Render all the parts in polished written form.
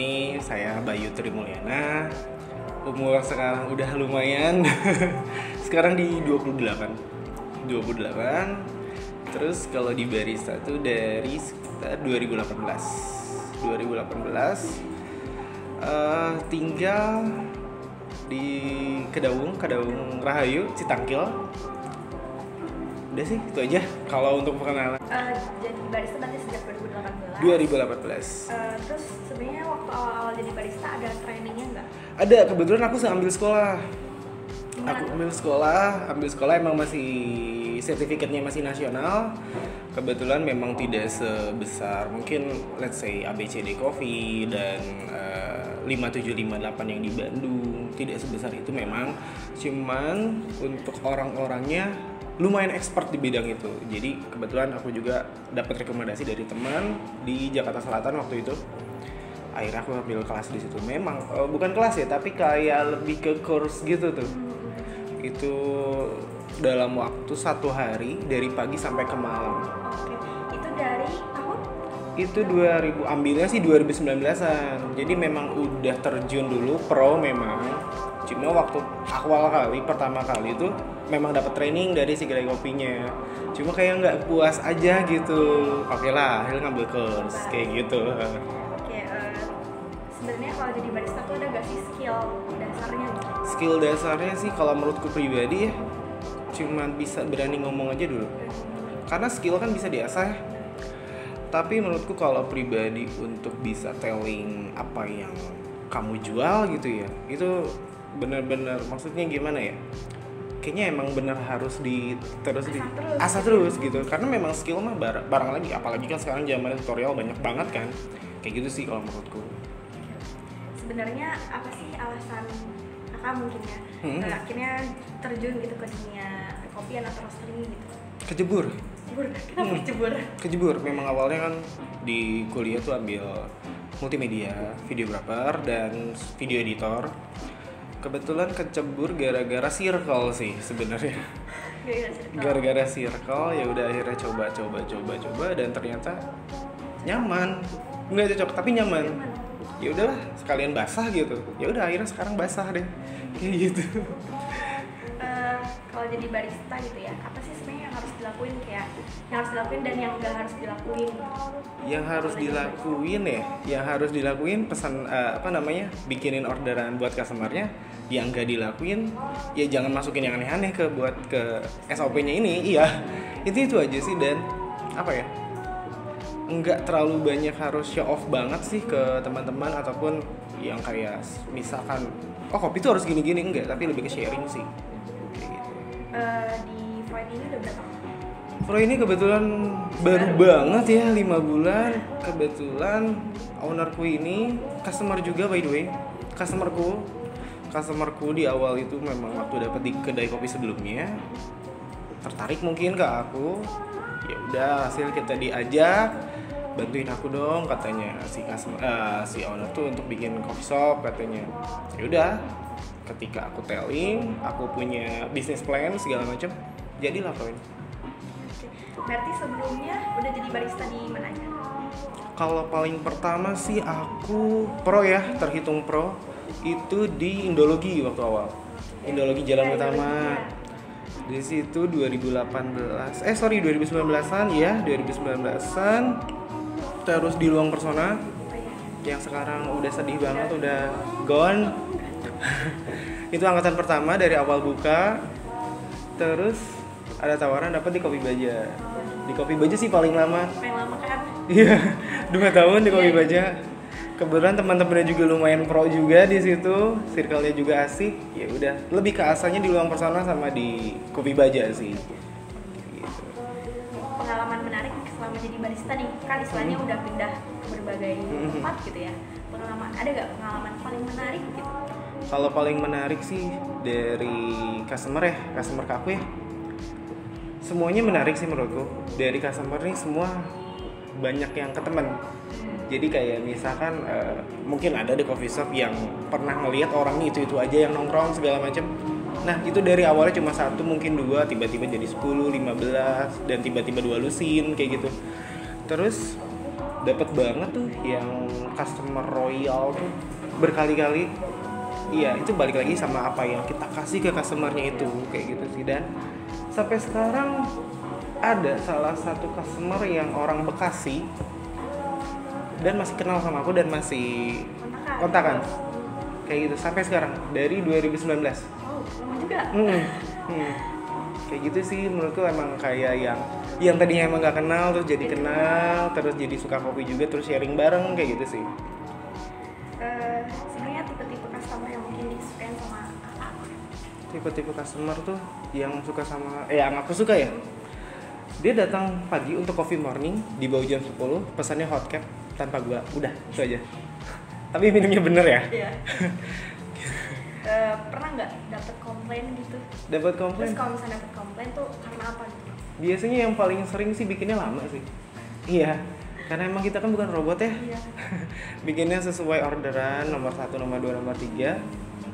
sini saya Bayu Trimulyana. Umur sekarang udah lumayan. Sekarang di 28. Terus kalau di barista tuh dari sekitar 2018. Tinggal di Kedaung Rahayu, Citangkil. Udah sih, itu aja kalau untuk perkenalan. Jadi barista berarti sejak 2018. 2018. Terus sebenarnya waktu awal-awal jadi barista ada trainingnya nggak? Ada, kebetulan aku ambil sekolah. Gimana Aku tuh? ambil sekolah emang masih sertifikatnya masih nasional. Kebetulan memang tidak sebesar mungkin let's say ABCD Coffee dan 5758 yang di Bandung. Tidak sebesar itu memang. Cuman untuk orang-orangnya lumayan expert di bidang itu. Jadi kebetulan aku juga dapat rekomendasi dari teman di Jakarta Selatan waktu itu. Akhirnya aku ambil kelas di situ. Memang bukan kelas ya, tapi kayak lebih ke course gitu tuh. Itu dalam waktu 1 hari dari pagi sampai ke malam. Oke, itu dari tahun? Itu 2000, ambilnya sih 2019-an. Jadi memang udah terjun dulu pro memang. Cuma waktu pertama kali itu memang dapat training dari si kedai kopinya. Cuma kayak nggak puas aja gitu. Oke lah, akhirnya ngambil course kayak gitu. Oke, sebenarnya kalau jadi barista tuh ada gak sih skill dasarnya gitu? Skill dasarnya sih kalau menurutku pribadi ya, cuma bisa berani ngomong aja dulu. Karena skill kan bisa diasah ya. Tapi menurutku kalau pribadi untuk bisa telling apa yang kamu jual gitu ya, itu benar-benar maksudnya gimana ya? Kayaknya emang benar harus asah terus gitu. Karena memang skill mah barang lagi, apalagi kan sekarang zaman tutorial banyak banget kan. Kayak gitu sih kalau menurutku. Sebenarnya apa sih alasan kakak mungkin ya akhirnya terjun gitu ke dunia kopi atau roastery gitu? Kejebur. Kenapa kecebur? Memang awalnya kan di kuliah tuh ambil multimedia, videographer dan video editor. Kebetulan kecebur gara-gara circle sih sebenarnya. Gara-gara circle ya udah akhirnya coba dan ternyata nyaman. Nggak cocok tapi nyaman. Ya udahlah, sekalian basah gitu. Ya udah akhirnya sekarang basah deh. Kayak gitu. Kalau jadi barista gitu ya, apa sih sebenarnya yang harus dilakuin dan yang nggak harus dilakuin? Yang harus dilakuin pesan bikinin orderan buat customernya. Yang nggak dilakuin ya jangan masukin yang aneh-aneh ke SOP-nya ini. Iya, itu aja sih. Dan apa ya, nggak terlalu banyak harus show off banget sih ke teman-teman ataupun yang kayak misalkan kopi itu harus gini-gini, enggak, tapi lebih ke sharing sih kayak gitu. Di Freud ini udah berapa? Pro ini kebetulan baru banget ya, 5 bulan. Kebetulan ownerku ini customer juga by the way. Customerku di awal itu memang waktu dapat di kedai kopi sebelumnya tertarik mungkin ke aku. Ya udah, hasil kita diajak, bantuin aku dong katanya si owner tuh untuk bikin coffee shop katanya. Ya udah, ketika aku telling, aku punya business plan segala macam, jadilah Pro ini. Berarti sebelumnya udah jadi barista di mana aja? Kalau paling pertama sih aku pro ya, terhitung pro itu di Indologi waktu awal. Indologi Jalan Utama. Di situ 2019-an ya, 2019-an. Terus di Luang Persona yang sekarang udah sedih banget, udah gone. Itu angkatan pertama dari awal buka. Terus ada tawaran dapat di Kopi Baja. Di Kopi Baja sih paling lama. Paling lama kan? Iya, 2 tahun di Kopi Baja. Kebetulan teman-temannya juga lumayan pro juga di situ, circle-nya juga asik. Ya udah, lebih ke asanya di Luang Persona sama di Kopi Baja sih. Gitu. Pengalaman menarik selama jadi barista nih, kan istilahnya udah pindah ke berbagai tempat gitu ya. Ada gak pengalaman paling menarik gitu? Kalau paling menarik sih dari customer ke aku ya. Semuanya menarik sih menurutku. Dari customer nih semua banyak yang ke temen. Jadi kayak misalkan mungkin ada di coffee shop yang pernah ngelihat orang itu aja yang nongkrong segala macam. Nah itu dari awalnya cuma 1 mungkin 2, tiba-tiba jadi 10, 15 dan tiba-tiba 2 lusin kayak gitu. Terus dapat banget tuh yang customer royal tuh berkali-kali. Iya, itu balik lagi sama apa yang kita kasih ke customernya itu, kayak gitu sih. Dan sampai sekarang ada salah satu customer yang orang Bekasi dan masih kenal sama aku dan masih kontakan kayak gitu sampai sekarang dari 2019. Oh, lama juga. Kayak gitu sih menurutku, emang kayak yang tadinya emang gak kenal terus jadi kenal, terus jadi suka kopi juga, terus sharing bareng kayak gitu sih. Sebenarnya tipe-tipe customer yang mungkin disukain sama kakak. Tipe-tipe customer tuh yang suka sama yang aku suka ya. Dia datang pagi untuk coffee morning di bawah jam 10, pesannya hot cap tanpa gula, udah itu aja. Tapi minumnya bener ya. Iya. Pernah nggak dapet komplain gitu? Dapat komplain. Terus kalau misalnya dapet komplain tuh karena apa gitu? Biasanya yang paling sering sih bikinnya lama sih. Iya. Karena emang kita kan bukan robot ya. Iya. Bikinnya sesuai orderan nomor 1, nomor 2, nomor 3.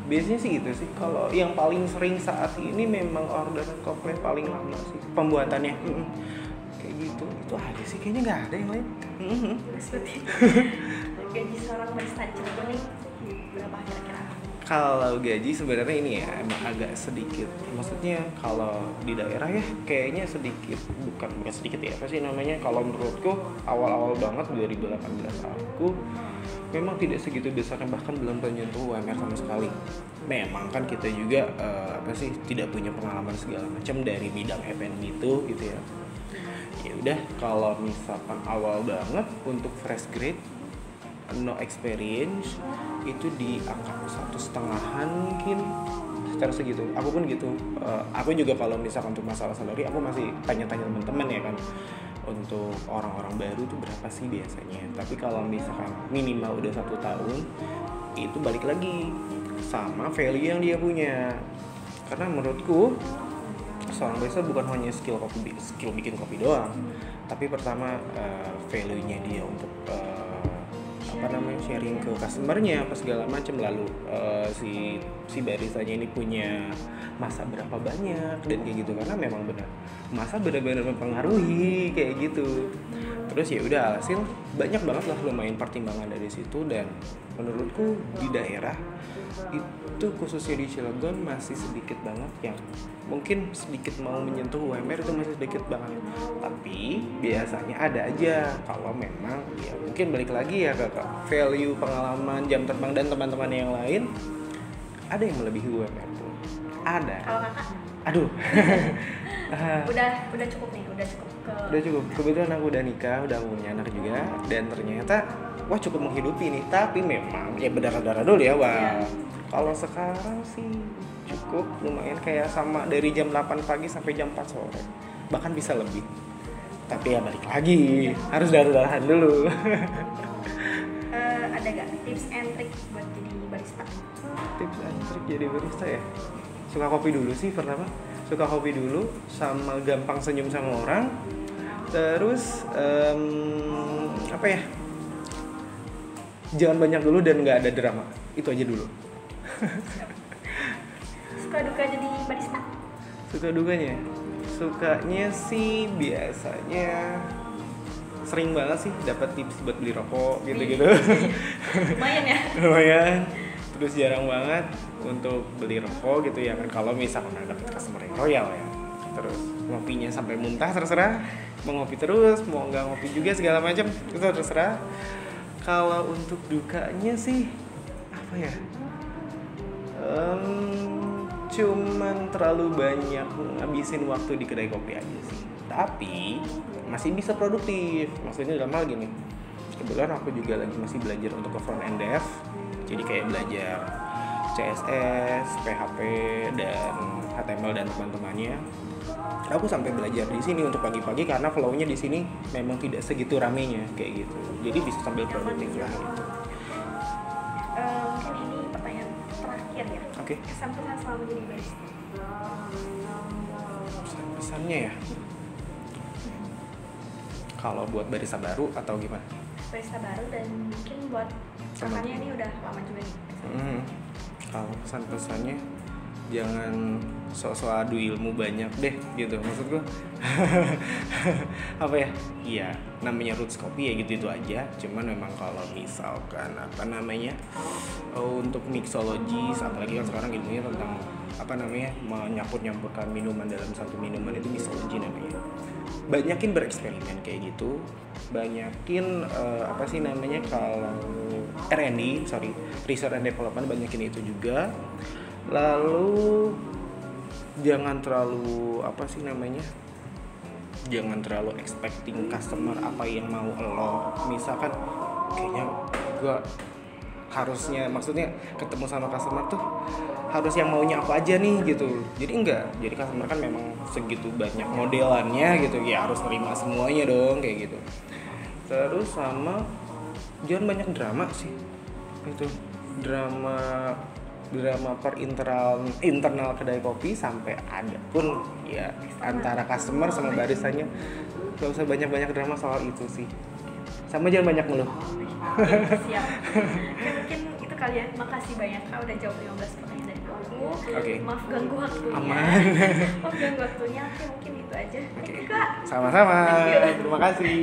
Biasanya sih gitu sih. Kalau yang paling sering saat ini memang orderan komplain paling lama sih pembuatannya. Kayak gitu. Itu aja sih, kayaknya nggak ada yang lain. Terus berarti gaji seorang barista di Cirebon nih berapa kira-kira? Kalau gaji sebenarnya ini ya emang agak sedikit. Maksudnya kalau di daerah ya kayaknya sedikit, bukan sedikit ya, apa sih namanya, kalau menurutku awal-awal banget 2018 aku memang tidak segitu besarnya, bahkan belum menyentuh UMR sama sekali. Memang kan kita juga tidak punya pengalaman segala macam dari bidang F&B itu gitu ya. Ya udah, kalau misalkan awal banget untuk fresh grade no experience itu di angka 1,5-an mungkin secara segitu. Aku pun gitu. Aku juga kalau misalkan untuk masalah salary aku masih tanya-tanya teman-teman ya kan, untuk orang-orang baru tuh berapa sih biasanya. Tapi kalau misalkan minimal udah 1 tahun itu balik lagi sama value yang dia punya. Karena menurutku seorang barista bukan hanya skill bikin kopi doang, tapi pertama value-nya dia untuk sharing ke customernya apa segala macam. Lalu si baristanya ini punya masa berapa banyak dan kayak gitu, karena memang benar masa benar-benar mempengaruhi kayak gitu. Terus ya udah, hasil banyak banget lah lumayan pertimbangan dari situ. Dan menurutku di daerah itu khususnya di Cilegon masih sedikit banget yang mungkin sedikit mau menyentuh UMR, itu masih sedikit banget. Tapi biasanya ada aja kalau memang ya mungkin balik lagi ya ke value, pengalaman, jam terbang dan teman-teman yang lain, ada yang melebihi UMR tuh. Ada. Kalau kakak? Aduh. Udah cukup nih, udah cukup. Kebetulan aku udah nikah, udah punya anak juga, dan ternyata wah cukup menghidupi nih. Tapi memang ya berdarah-darah dulu ya, wah. Kalau sekarang sih cukup lumayan, kayak sama dari jam 8 pagi sampai jam 4 sore. Bahkan bisa lebih. Tapi ya balik lagi, harus darah-darahan dulu. Ada gak tips and trick buat jadi barista? Tips and trick jadi barista ya? Suka kopi dulu sih pertama. Suka kopi dulu, sama gampang senyum sama orang. Terus jangan banyak dulu dan nggak ada drama. Itu aja dulu. Suka duka jadi barista? Suka dukanya? Sukanya sih biasanya sering banget sih dapat tips buat beli rokok gitu-gitu. Lumayan ya? Lumayan. Terus jarang banget untuk beli rokok gitu ya kan, kalau misalkan ada customer yang royal ya. Terus ngopinya sampai muntah terserah, mau ngopi terus, mau nggak ngopi juga segala macam itu terserah. Kalau untuk dukanya sih apa ya? Cuman terlalu banyak ngabisin waktu di kedai kopi aja sih. Tapi masih bisa produktif. Maksudnya dalam hal gini, kebetulan aku juga lagi masih belajar untuk ke front end dev. Jadi kayak belajar CSS, PHP, dan HTML dan teman-temannya. Aku sampai belajar di sini untuk pagi-pagi karena flow-nya di sini memang tidak segitu ramenya kayak gitu. Jadi bisa sambil produktif lah gitu. Mungkin ini pertanyaan terakhir ya. Oke. Kesan-kesan selama jadi barista? Pesannya ya. Kalau buat barista baru atau gimana? Barista baru dan mungkin buat kakaknya ini udah lama juga nih. Kalau pesan-pesannya jangan sok-sok adu ilmu banyak deh gitu maksud gue. Apa ya, iya namanya roots kopi ya gitu itu aja. Cuman memang kalau misalkan apa namanya untuk mixologis, apalagi kan sekarang ilmunya tentang apa namanya menyampur-nyampurkan minuman dalam satu minuman, itu mixology namanya. Banyakin bereksperimen kayak gitu, banyakin apa sih namanya kalau R&D, research and development, banyakin itu juga. Lalu jangan terlalu apa sih namanya, jangan terlalu expecting customer apa yang mau lo. Misalkan kayaknya gue harusnya, maksudnya ketemu sama customer tuh harus yang maunya apa aja nih gitu. Jadi enggak, jadi customer kan memang segitu banyak modelannya gitu ya, harus terima semuanya dong kayak gitu. Terus sama jangan banyak drama sih, itu drama per internal kedai kopi, sampai ada pun ya antara customer sama baristanya. Gak usah banyak drama soal itu sih, sama jangan banyak ngeluh. Siap. Ya, mungkin itu kali ya. Makasih banyak Kak udah jawab 15 pertanyaan dari aku. Okay. Maaf ganggu waktunya. Aman. Maaf ganggu waktunya. Oke, mungkin itu aja. Okay. Kak. Sama-sama. Terima kasih.